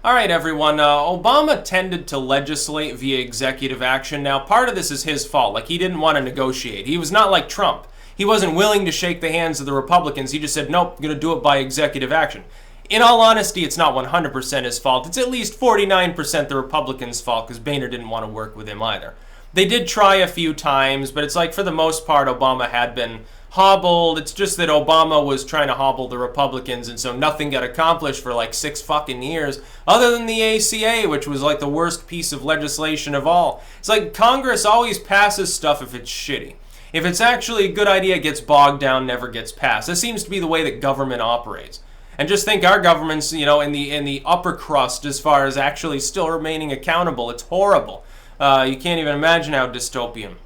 All right, everyone. Obama tended to legislate via executive action. Now, part of this is his fault. Like, he didn't want to negotiate. He was not like Trump. He wasn't willing to shake the hands of the Republicans. He just said, nope, I'm going to do it by executive action. In all honesty, it's not 100% his fault. It's at least 49% the Republicans' fault because Boehner didn't want to work with him either. They did try a few times, but it's like for the most part, Obama had been hobbled. It's just that Obama was trying to hobble the Republicans, and so nothing got accomplished for like 6 fucking years, other than the ACA, which was like the worst piece of legislation of all. It's like Congress always passes stuff if it's shitty. If it's actually a good idea, it gets bogged down, never gets passed. That seems to be the way that government operates. And just think our government's, in the upper crust as far as actually still remaining accountable. It's horrible. You can't even imagine how dystopian.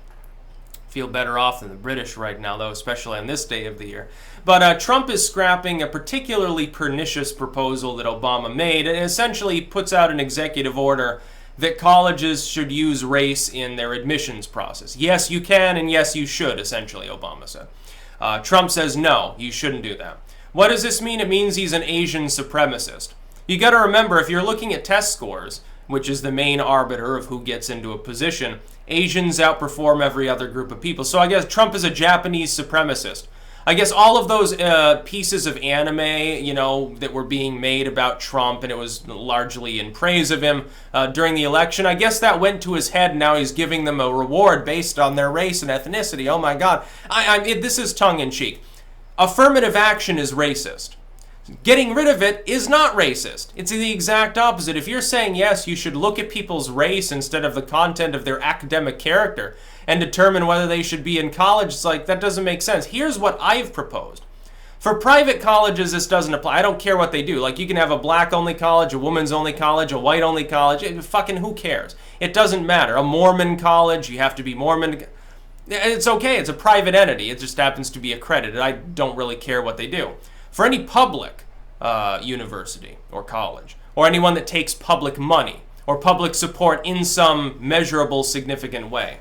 Feel better off than the British right now, though, especially on this day of the year. But Trump is scrapping a particularly pernicious proposal that Obama made. It essentially puts out an executive order that colleges should use race in their admissions process. Yes, you can, and yes, you should, essentially, Obama said. Trump says, no, you shouldn't do that. What does this mean? It means he's an Asian supremacist. You got to remember, if you're looking at test scores, which is the main arbiter of who gets into a position, Asians outperform every other group of people. So I guess Trump is a Japanese supremacist. I guess all of those pieces of anime, that were being made about Trump, and it was largely in praise of him during the election, I guess that went to his head, and now he's giving them a reward based on their race and ethnicity. Oh my God. This is tongue-in-cheek. Affirmative action is racist. Getting rid of it is not racist. It's the exact opposite. If you're saying, yes, you should look at people's race instead of the content of their academic character and determine whether they should be in college, it's like, that doesn't make sense. Here's what I've proposed. For private colleges, this doesn't apply. I don't care what they do. Like, you can have a black-only college, a woman's-only college, a white-only college. Fucking who cares? It doesn't matter. A Mormon college, you have to be Mormon. It's okay. It's a private entity. It just happens to be accredited. I don't really care what they do. For any public university or college, or anyone that takes public money or public support in some measurable, significant way,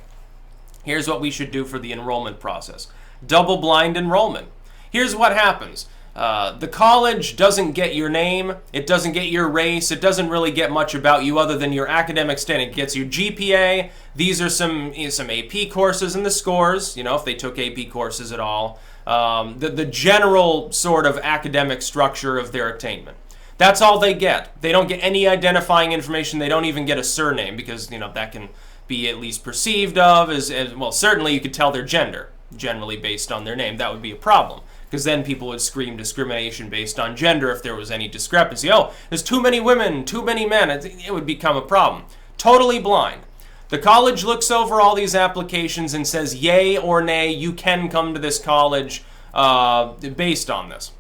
here's what we should do for the enrollment process. Double-blind enrollment. Here's what happens. The college doesn't get your name, it doesn't get your race, it doesn't really get much about you other than your academic standing. It gets your GPA, these are some AP courses and the scores, if they took AP courses at all. The general sort of academic structure of their attainment. That's all they get. They don't get any identifying information. They don't even get a surname because, that can be at least perceived of as well, certainly you could tell their gender, generally based on their name. That would be a problem because then people would scream discrimination based on gender if there was any discrepancy. Oh, there's too many women, too many men. It would become a problem. Totally blind. The college looks over all these applications and says, yay or nay, you can come to this college based on this.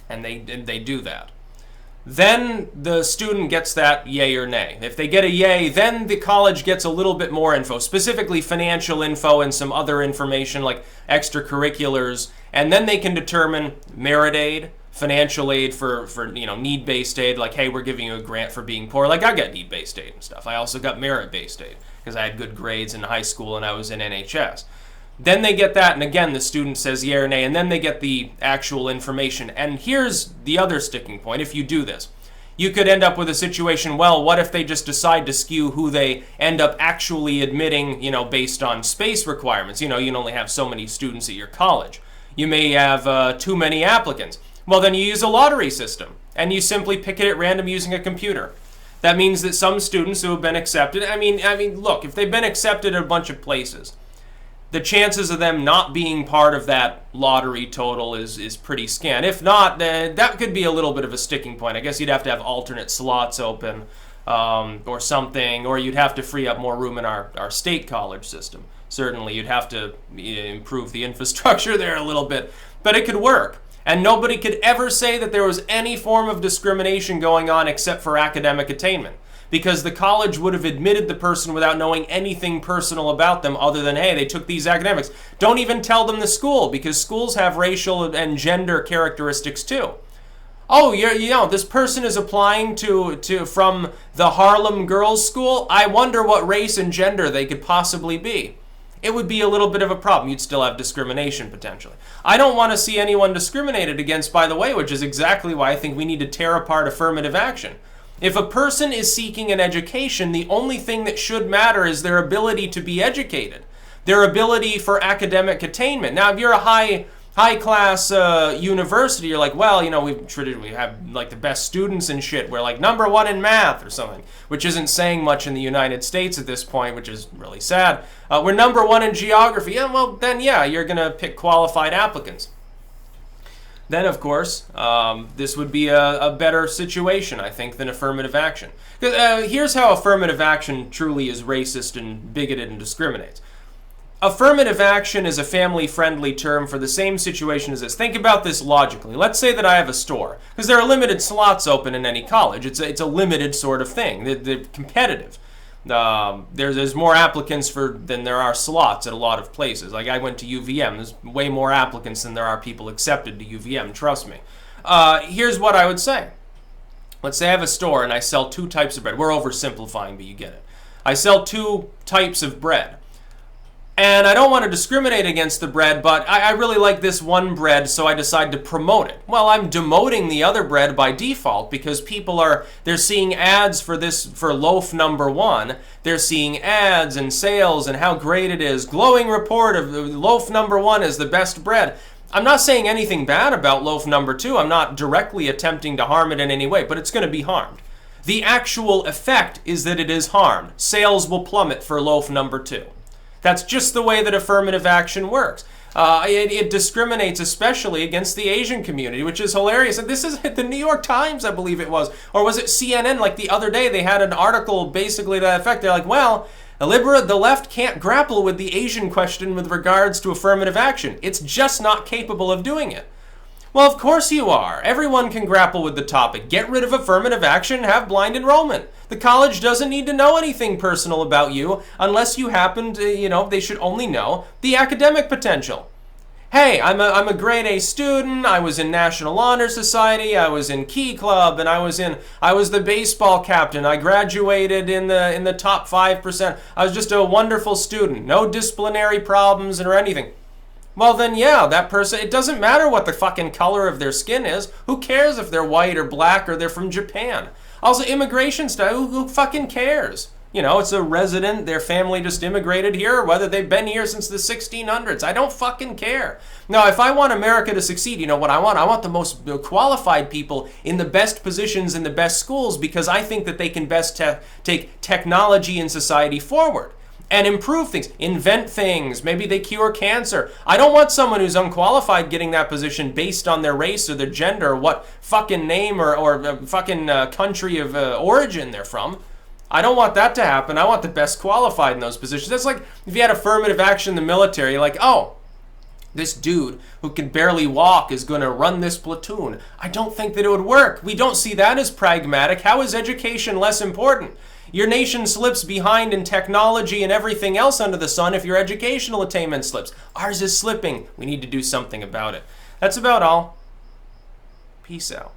And they do that. Then the student gets that yay or nay. If they get a yay, then the college gets a little bit more info, specifically financial info and some other information like extracurriculars. And then they can determine merit aid, financial aid for need-based aid, like, hey, we're giving you a grant for being poor. Like, I got need-based aid and stuff. I also got merit-based aid because I had good grades in high school and I was in NHS. Then they get that, and again, the student says yay or nay, and then they get the actual information. And here's the other sticking point. If you do this, you could end up with a situation, well, what if they just decide to skew who they end up actually admitting, based on space requirements? You can only have so many students at your college. You may have too many applicants. Well, then you use a lottery system, and you simply pick it at random using a computer. That means that some students who have been accepted, look, if they've been accepted at a bunch of places, the chances of them not being part of that lottery total is pretty scant. If not, that could be a little bit of a sticking point. I guess you'd have to have alternate slots open or something, or you'd have to free up more room in our state college system. Certainly, you'd have to improve the infrastructure there a little bit, but it could work. And nobody could ever say that there was any form of discrimination going on except for academic attainment, because the college would have admitted the person without knowing anything personal about them other than, hey, they took these academics. Don't even tell them the school, because schools have racial and gender characteristics too. Oh, this person is applying from the Harlem Girls' School. I wonder what race and gender they could possibly be. It would be a little bit of a problem. You'd still have discrimination, potentially. I don't want to see anyone discriminated against, by the way, which is exactly why I think we need to tear apart affirmative action. If a person is seeking an education, the only thing that should matter is their ability to be educated, their ability for academic attainment. Now, if you're a high-class university, you're like, well, you know, we have like the best students and shit. We're like #1 in math or something, which isn't saying much in the United States at this point, which is really sad. We're #1 in geography. Yeah, well, then, yeah, you're going to pick qualified applicants. Then, of course, this would be a better situation, I think, than affirmative action. Here's how affirmative action truly is racist and bigoted and discriminates. Affirmative action is a family-friendly term for the same situation as this. Think about this logically. Let's say that I have a store, because there are limited slots open in any college. It's a limited sort of thing. They're competitive. There's more applicants than there are slots at a lot of places. Like I went to UVM. There's way more applicants than there are people accepted to UVM. Trust me. Here's what I would say. Let's say I have a store and I sell 2 types of bread. We're oversimplifying, but you get it. I sell 2 types of bread. And I don't want to discriminate against the bread, but I really like this one bread, so I decide to promote it. Well, I'm demoting the other bread by default because they're seeing ads for loaf #1. They're seeing ads and sales and how great it is. Glowing report of loaf #1 is the best bread. I'm not saying anything bad about loaf #2. I'm not directly attempting to harm it in any way, but it's going to be harmed. The actual effect is that it is harmed. Sales will plummet for loaf #2. That's just the way that affirmative action works. It discriminates especially against the Asian community, which is hilarious. And this is the New York Times, I believe it was. Or was it CNN? Like the other day, they had an article basically to that effect. They're like, well, the left can't grapple with the Asian question with regards to affirmative action. It's just not capable of doing it. Well, of course you are. Everyone can grapple with the topic. Get rid of affirmative action, have blind enrollment. The college doesn't need to know anything personal about you unless you happen to, they should only know the academic potential. Hey, I'm a grade A student. I was in National Honor Society. I was in Key Club, and I was the baseball captain. I graduated in the top 5%. I was just a wonderful student. No disciplinary problems or anything. Well, then, yeah, that person, it doesn't matter what the fucking color of their skin is. Who cares if they're white or black or they're from Japan? Also, immigration stuff, who fucking cares? It's a resident, their family just immigrated here, or whether they've been here since the 1600s. I don't fucking care. Now, if I want America to succeed, you know what I want? I want the most qualified people in the best positions in the best schools because I think that they can best take technology in society forward. And improve things, invent things, maybe they cure cancer. I don't want someone who's unqualified getting that position based on their race or their gender or what fucking name or fucking country of origin they're from. I don't want that to happen. I want the best qualified in those positions. That's like if you had affirmative action in the military, like, oh, this dude who can barely walk is going to run this platoon. I don't think that it would work. We don't see that as pragmatic. How is education less important? Your nation slips behind in technology and everything else under the sun if your educational attainment slips. Ours is slipping. We need to do something about it. That's about all. Peace out.